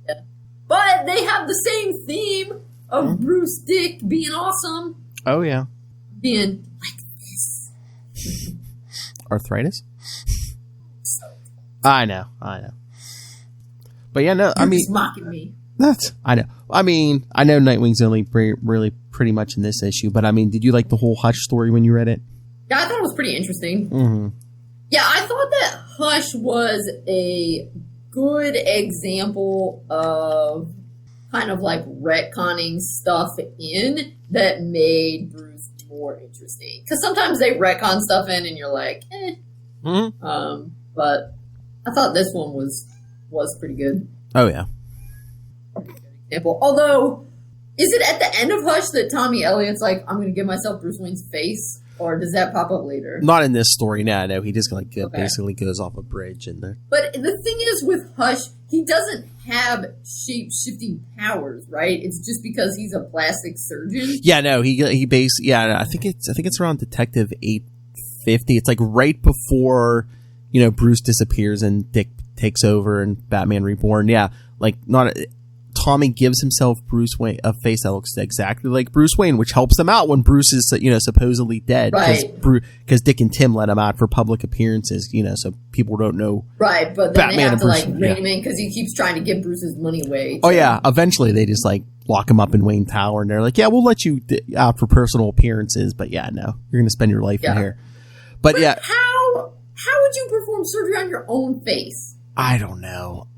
Yeah. But they have the same theme of Bruce Dick being awesome. Oh, yeah. Being like this. Arthritis? I know. But yeah, no, I mean, You're mocking me. I know. I mean, I know Nightwing's only really pretty much in this issue, but I mean, did you like the whole Hush story when you read it? Yeah, I thought it was pretty interesting. Mm-hmm. Yeah, I thought that Hush was a good example of kind of like retconning stuff in that made Bruce more interesting. Because sometimes they retcon stuff in and you're like, eh. Mm-hmm. But I thought this one was pretty good. Oh, yeah. Example. Although, is it at the end of Hush that Tommy Elliott's like, I'm going to give myself Bruce Wayne's face? Or does that pop up later? Not in this story. No. He just basically goes off a bridge in there. But the thing is with Hush, he doesn't have shape-shifting powers, right? It's just because he's a plastic surgeon. Yeah, no, he basically, yeah, I think it's around Detective 850. It's like right before, Bruce disappears and Dick takes over and Batman Reborn. Yeah, like Tommy gives himself Bruce Wayne a face that looks exactly like Bruce Wayne, which helps them out when Bruce is, supposedly dead. Right. Because Dick and Tim let him out for public appearances, so people don't know. Right, but then Batman they have and to, Bruce, rein him in because he keeps trying to give Bruce's money away. Oh, yeah. Eventually, they just, lock him up in Wayne Tower, and they're like, yeah, we'll let you out for personal appearances, but yeah, no. You're going to spend your life in here. But yeah. How would you perform surgery on your own face? I don't know.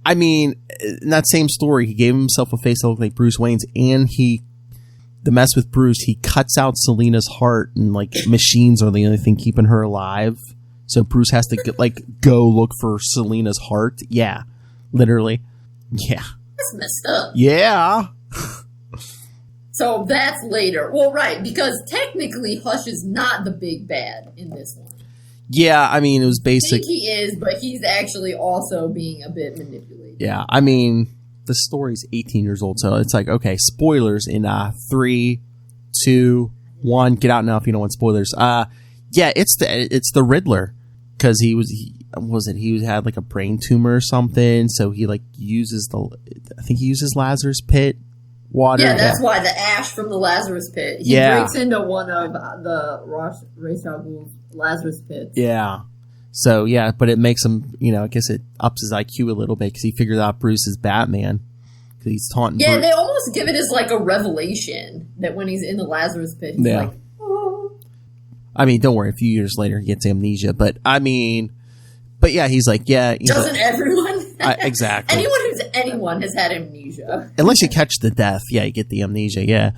I mean, in that same story, he gave himself a face that looked like Bruce Wayne's, and the mess with Bruce, he cuts out Selina's heart, and machines are the only thing keeping her alive. So Bruce has to go look for Selina's heart. Yeah, literally. Yeah, That's messed up. Yeah. So that's later. Well, right, because technically Hush is not the big bad in this one. Yeah, I mean, it was basic. I think he is, but he's actually also being a bit manipulated. Yeah, I mean, the story's 18 years old, so it's okay, spoilers in 3, 2, 1. Get out now if you don't want spoilers. Yeah, it's the Riddler, because he had a brain tumor or something, so he uses Lazarus Pit water. Yeah, that's why the ash from the Lazarus Pit. He breaks into one of the Ra's al Ghul's Lazarus pits. Yeah. So, yeah, but it makes him, I guess it ups his IQ a little bit because he figures out Bruce is Batman. Because he's taunting Yeah, Bruce. they almost give it as a revelation that when he's in the Lazarus pit, he's like, oh. I mean, don't worry, a few years later he gets amnesia. But, yeah, he's like, yeah. Doesn't everyone? Exactly. Anyone has had amnesia. Unless you catch the death, yeah, you get the amnesia, yeah.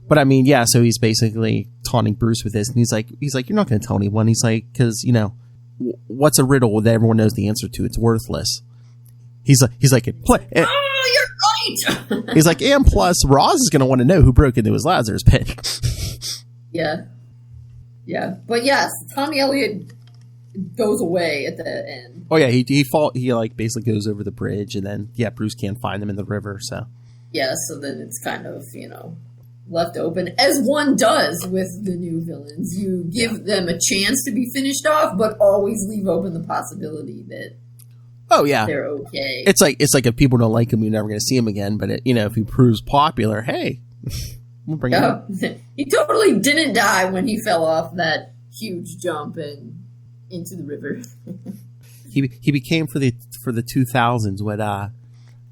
But yeah, so he's basically taunting Bruce with this, and he's like, you're not going to tell anyone. He's like, because what's a riddle that everyone knows the answer to? It's worthless. He's like, oh, you're right. He's like, and plus, Roz is going to want to know who broke into his Lazarus pit. Yeah, but yes, Tommy Elliott goes away at the end. Oh yeah, he basically goes over the bridge, and then Bruce can't find him in the river. So yeah, so then it's kind of left open, as one does with the new villains. You give them a chance to be finished off, but always leave open the possibility that they're okay. It's like if people don't like him, you're never going to see him again. But if he proves popular, hey, we'll bring him up. He totally didn't die when he fell off that huge jump and into the river. he became for the 2000s what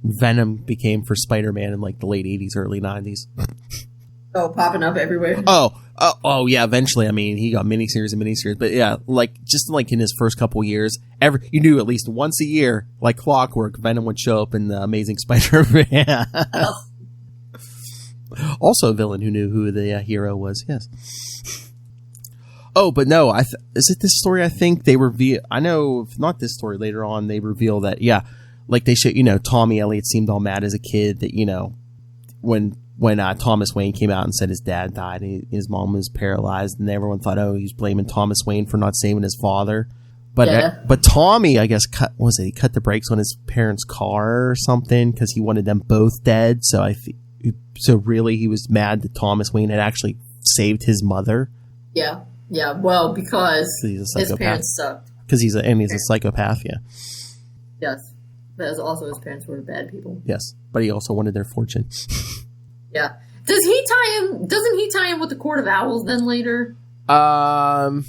Venom became for Spider-Man in the late 80s, early 90s. Oh, popping up everywhere. Oh, yeah. Eventually, I mean, he got miniseries, but yeah, just in his first couple years, you knew at least once a year, like clockwork, Venom would show up in the Amazing Spider-Man. Also, a villain who knew who the hero was. Yes. Oh, but no, is it this story? I think they reveal. I know, if not this story, later on they reveal that they show. Tommy Elliott seemed all mad as a kid that when Thomas Wayne came out and said his dad died and his mom was paralyzed, and everyone thought, oh, he's blaming Thomas Wayne for not saving his father. But Tommy, I guess, he cut the brakes on his parents' car or something because he wanted them both dead. So So really, he was mad that Thomas Wayne had actually saved his mother. Yeah. Well, because his parents sucked. Because he's a psychopath. Yeah. Yes, but also his parents were bad people. Yes, but he also wanted their fortune. Yeah. Doesn't he tie in with the Court of Owls then later? I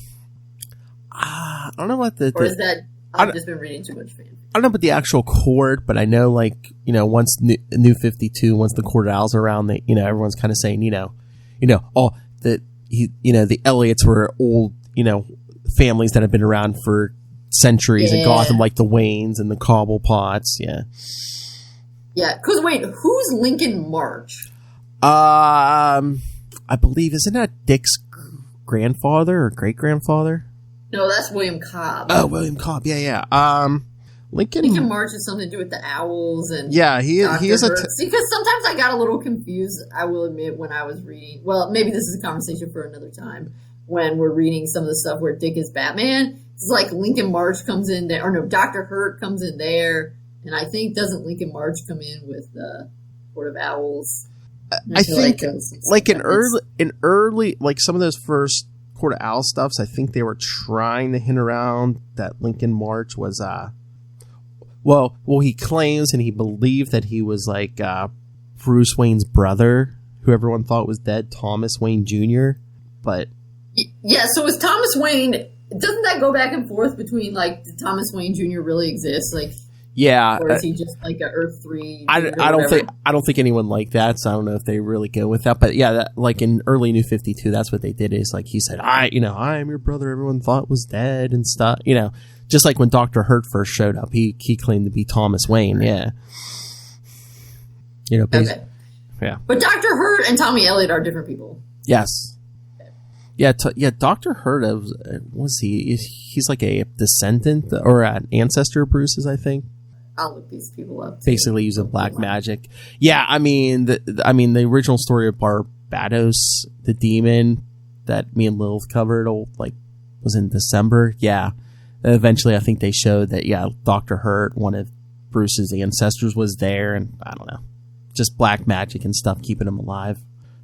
don't know what or is that I've just been reading too much fan. I don't know about the actual court, but I know, like, once New 52, once the Court of Owls are around, everyone's kind of saying, that the Elliots were old, families that have been around for centuries in Gotham, like the Waynes and the Cobblepots. Yeah. Yeah. Because wait, who's Lincoln March? I believe, isn't that Dick's grandfather or great grandfather? No, that's William Cobb. Oh, William Cobb. Yeah. Lincoln March has something to do with the owls and he is See, because sometimes I got a little confused, I will admit, when I was reading. Well, maybe this is a conversation for another time. When we're reading some of the stuff where Dick is Batman, it's like Lincoln March comes in there, or no, Dr. Hurt comes in there, and I think doesn't Lincoln March come in with the Court of Owls? I think like in early like some of those first Court of Owls stuffs, I think they were trying to hint around that Lincoln March was well, he claims and he believed that he was like Bruce Wayne's brother, who everyone thought was dead, Thomas Wayne Jr. But yeah, so is Thomas Wayne? Doesn't that go back and forth between like did Thomas Wayne Jr. really exist? Like, yeah, or is he just like a Earth 3? I don't think anyone liked that, so I don't know if they really go with that. But yeah, like in early New 52, that's what they did. Is like he said, I am your brother. Everyone thought was dead and stuff. Just like when Dr. Hurt first showed up, he claimed to be Thomas Wayne. Yeah. Okay. Yeah. But Dr. Hurt and Tommy Elliot are different people. Yes. Yeah. Dr. Hurt was he? He's like a descendant or an ancestor of Bruce's, I think. I'll look these people up. Basically, using black magic. Yeah, I mean, the original story of Barbados, the demon that me and Lilith covered, was in December. Yeah. Eventually, I think they showed that, Dr. Hurt, one of Bruce's ancestors, was there, and I don't know, just black magic and stuff keeping him alive.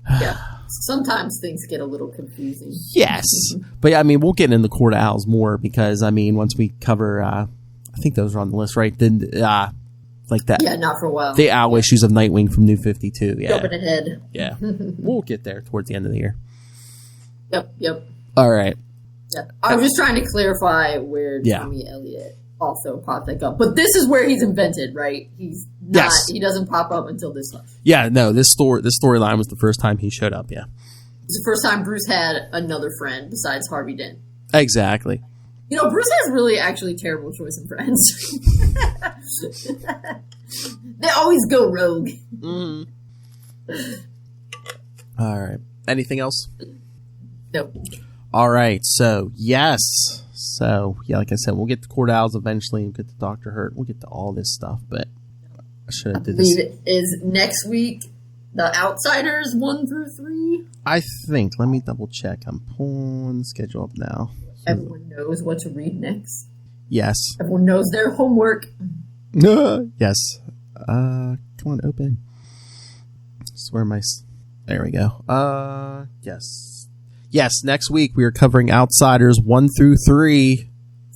Yeah, sometimes things get a little confusing. Yes, but I mean, we'll get into Court of Owls more because, I mean, once we cover, I think those are on the list, right? Then, like that. Yeah, not for a while. The owl issues of Nightwing from New 52. Yeah, jumping ahead. Yeah, we'll get there towards the end of the year. Yep. All right. Yeah, I was just trying to clarify where Tommy Elliot also popped back up. But this is where he's invented, right? He's not. Yes. He doesn't pop up until this one. Yeah, no. This storyline was the first time he showed up. Yeah, it's the first time Bruce had another friend besides Harvey Dent. Exactly. Bruce has really actually terrible choice in friends. They always go rogue. Mm. All right. Anything else? Nope. All right, so yes. So, yeah, like I said, we'll get to Court of Owls eventually. We'll get to Dr. Hurt. We'll get to all this stuff, but I should have did this. I believe it is next week, The Outsiders 1 through 3. I think. Let me double check. I'm pulling the schedule up now. Everyone knows what to read next. Yes. Everyone knows their homework. Yes. Come on, open. Where am I? There we go. Yes. Yes, next week we are covering Outsiders 1 through 3.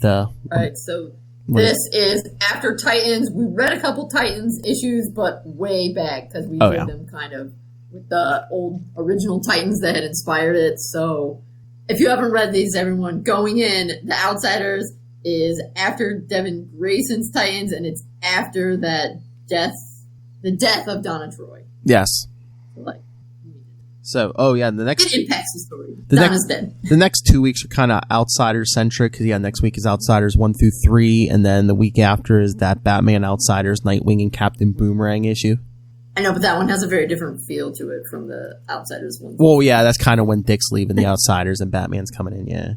Alright, so this is after Titans. We read a couple Titans issues, but way back because we did them kind of with the old original Titans that had inspired it. So if you haven't read these, everyone, going in, The Outsiders is after Devin Grayson's Titans, and it's after the death of Donna Troy. Yes. So, the next... It impacts the story. Donna's dead. The next 2 weeks are kind of Outsider-centric, because, next week is Outsiders 1 through 3, and then the week after is that Batman Outsiders, Nightwing, and Captain Boomerang issue. I know, but that one has a very different feel to it from the Outsiders one. Well, yeah, that's kind of when Dick's leaving the Outsiders and Batman's coming in, yeah.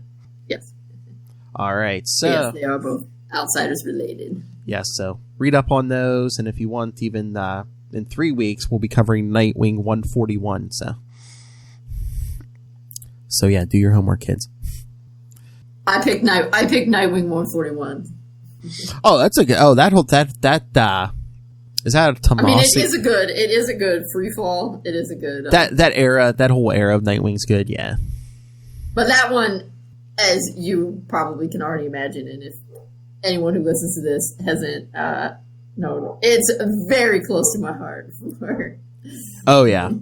Yes. All right, so... Yes, they are both Outsiders related. Yes, so read up on those, and if you want, even in 3 weeks, we'll be covering Nightwing 141, So yeah, do your homework, kids. I picked Nightwing 141. Oh, that's a good. Oh, that Is that a Tomasi? I mean, it is a good free fall. It is a good that whole era of Nightwing's good, yeah. But that one, as you probably can already imagine, and if anyone who listens to this hasn't known, it's very close to my heart. Oh yeah,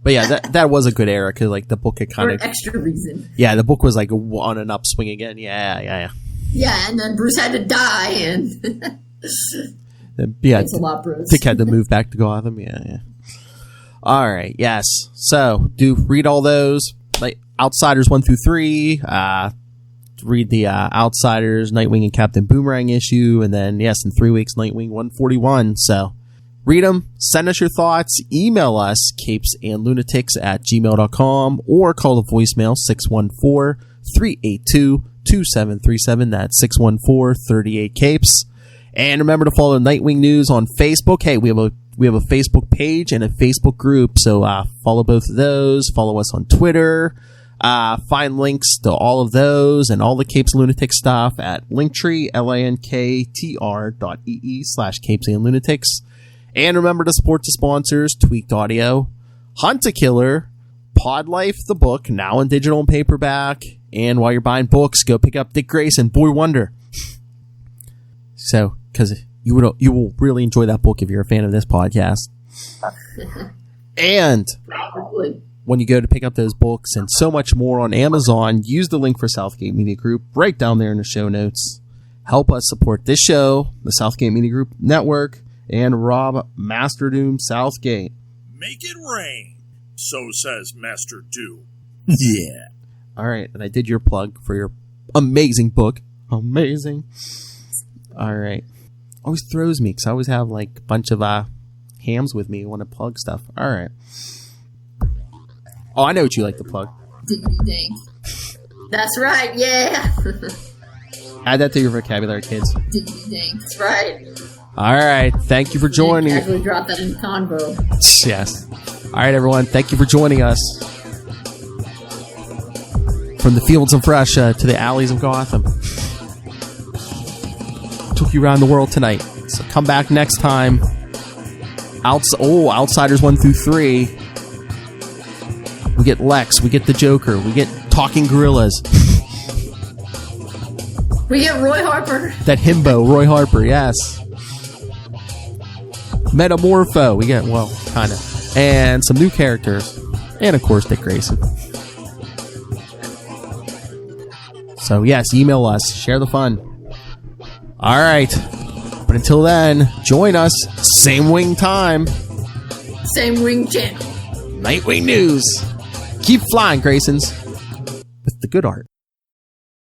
but yeah, that was a good era because like the book had kind of extra reason. Yeah, the book was like on an upswing again. Yeah. Yeah, and then Bruce had to die, and yeah, it's a lot, Bruce. Dick had to move back to Gotham. Yeah. All right, yes. So read all those, like Outsiders 1 through 3. Read the Outsiders, Nightwing and Captain Boomerang issue, and then in 3 weeks, Nightwing 141. So read them, send us your thoughts, email us, capesandlunatics@gmail.com, or call the voicemail 614-382-2737. That's 614-38-CAPES. And remember to follow Nightwing News on Facebook. Hey, we have a Facebook page and a Facebook group, so follow both of those. Follow us on Twitter. Find links to all of those and all the Capes and Lunatics stuff at Linktree, linktr.ee/capesandlunatics. And remember to support the sponsors, Tweaked Audio, Hunt a Killer, Pod Life, the book, now in digital and paperback. And while you're buying books, go pick up Dick Grayson, Boy Wonder. So, because you will really enjoy that book if you're a fan of this podcast. And when you go to pick up those books and so much more on Amazon, use the link for Southgate Media Group right down there in the show notes. Help us support this show, the Southgate Media Group Network, and Rob Master Doom Southgate. Make it rain, so says Master Doom. Yeah. All right, and I did your plug for your amazing book. Amazing. All right. Always throws me because I always have like a bunch of hams with me who want to plug stuff. All right. Oh, I know what you like to plug. Diggity dink. That's right, yeah. Add that to your vocabulary, kids. Diggity dink. That's right. All right. Thank you for joining. Casually drop that in the convo. Yes. All right, everyone. Thank you for joining us. From the fields of Russia to the alleys of Gotham. Took you around the world tonight. So come back next time. Outsiders 1 through 3. We get Lex. We get the Joker. We get talking gorillas. We get Roy Harper. That himbo, Roy Harper, yes. Metamorpho. We get, well, kind of. And some new characters. And, of course, Dick Grayson. So, yes, email us. Share the fun. All right. But until then, join us. Same wing time. Same wing channel. Nightwing News. Keep flying, Graysons. With the good art.